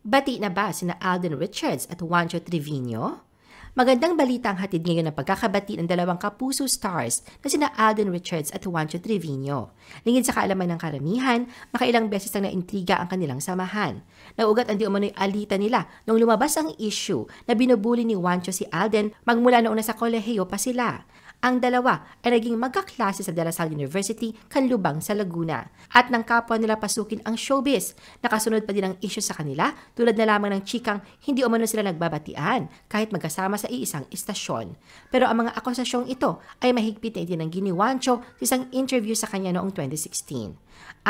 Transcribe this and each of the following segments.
Bati na ba sina Alden Richards at Juancho Trevino? Magandang balita ang hatid ngayon ng pagkakabati ng dalawang kapuso stars na sina Alden Richards at Juancho Trevino. Lingid sa kaalaman ng karamihan, makailang beses nang naintriga ang kanilang samahan. Naugat ang di umano'y alita nila nung lumabas ang issue na binubuli ni Juancho si Alden magmula noong nasa kolehiyo pa sila. Ang dalawa ay naging magkaklase sa De La Salle University, Canlubang sa Laguna. At nang kapwa nila pasukin ang showbiz, nakasunod pa din ang issue sa kanila tulad na lamang ng chikang hindi umano sila nagbabatian kahit magkasama sa iisang istasyon. Pero ang mga akusasyong ito ay mahigpit na itinanggi ni Juancho sa isang interview sa kanya noong 2016.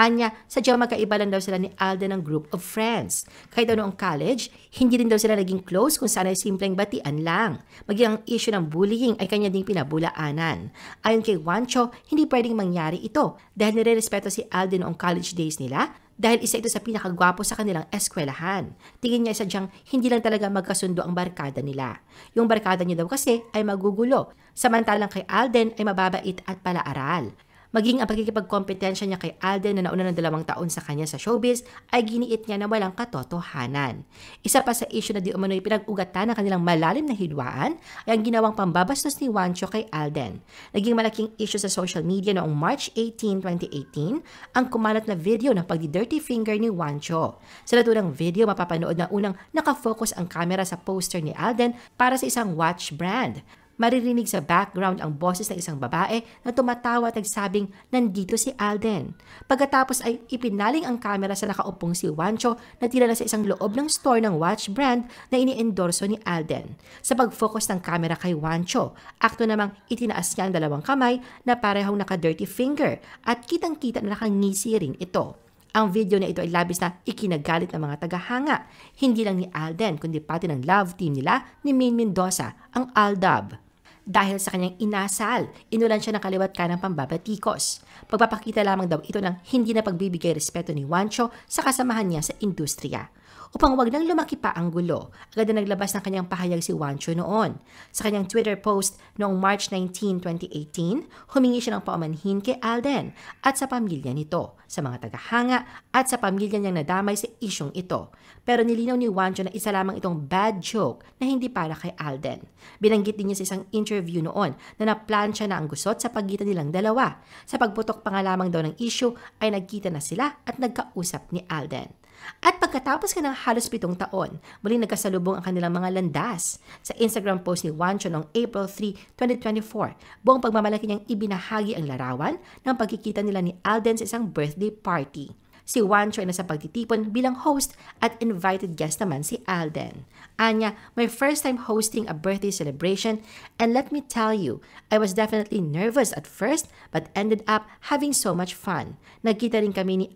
Anya, sadyang magkaiba lang daw sila ni Alden ng group of friends. Kahit daw noong college, hindi rin daw sila naging close kung saan ay simpleng batian lang. Maging ang issue ng bullying ay kanya ding pinabulaanan. Ayon kay Juancho, hindi pwedeng mangyari ito dahil nire-respeto si Alden noong college days nila dahil isa ito sa pinakagwapo sa kanilang eskwelahan. Tingin niya sadyang hindi lang talaga magkasundo ang barkada nila. Yung barkada niya daw kasi ay magugulo, samantalang kay Alden ay mababait at palaaral. Maging ang pagkikipagkompetensya niya kay Alden na nauna ng 2 taon sa kanya sa showbiz ay giniit niya na walang katotohanan. Isa pa sa issue na di umano'y pinag-ugatan ng kanilang malalim na hidwaan ay ang ginawang pambabastos ni Juancho kay Alden. Naging malaking issue sa social media noong March 18, 2018 ang kumalat na video ng pagdi-dirty finger ni Juancho. Sa naturang video, mapapanood na unang nakafocus ang camera sa poster ni Alden para sa isang watch brand. Maririnig sa background ang boses ng isang babae na tumatawa at nagsabing nandito si Alden. Pagkatapos ay ipinaling ang kamera sa nakaupong si Juancho na tila na sa isang loob ng store ng watch brand na ini-endorso ni Alden. Sa pag-focus ng kamera kay Juancho, akto namang itinaas niya ang 2 kamay na parehong naka-dirty finger at kitang-kita na nakangisi rin ito. Ang video na ito ay labis na ikinagalit ng mga tagahanga, hindi lang ni Alden kundi pati ng love team nila ni Maine Mendoza, ang Aldab. Dahil sa kanyang inasal, inulan siya ng kaliwat kanang pambabatikos. Pagpapakita lamang daw ito ng hindi na pagbibigay respeto ni Juancho sa kasamahan niya sa industriya. Upang wag nang lumaki pa ang gulo, agad na naglabas ng kanyang pahayag si Juancho noon. Sa kanyang Twitter post noong March 19, 2018, humingi siya ng paumanhin kay Alden at sa pamilya nito, sa mga tagahanga at sa pamilya niyang nadamay sa isyong ito. Pero nilinaw ni Juancho na isa lamang itong bad joke na hindi para kay Alden. Binanggit din niya sa isang interview noon na naplansya na ang gusot sa pagitan nilang dalawa. Sa pagputok pa nga lamang daw ng issue ay nagkita na sila at nagkausap ni Alden. At pagkatapos ka ng halos 7 taon, muling nagkasalubong ang kanilang mga landas. Sa Instagram post ni Juancho noong April 3, 2024, buong pagmamalaki niyang ibinahagi ang larawan ng pagkikita nila ni Alden sa isang birthday party. Si Juancho ay nasa pagtitipon bilang host at invited guest naman si Alden. Anya, my first time hosting a birthday celebration and let me tell you, I was definitely nervous at first but ended up having so much fun. Nagkita rin kami ni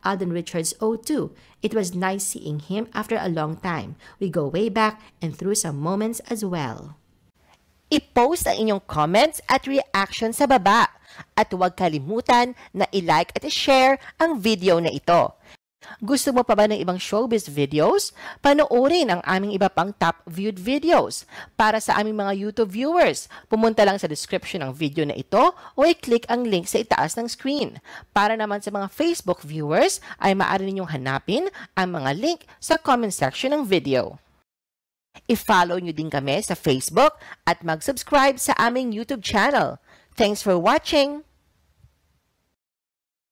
@Alden Richards 02. It was nice seeing him after a long time. We go way back and through some moments as well. I-post ang inyong comments at reaction sa baba. At huwag kalimutan na i-like at i-share ang video na ito. Gusto mo pa ba ng ibang showbiz videos? Panoorin ang aming iba pang top viewed videos. Para sa aming mga YouTube viewers, pumunta lang sa description ng video na ito o i-click ang link sa itaas ng screen. Para naman sa mga Facebook viewers, ay maaari ninyong hanapin ang mga link sa comment section ng video. I-follow nyo din kami sa Facebook at mag-subscribe sa aming YouTube channel. Thanks for watching!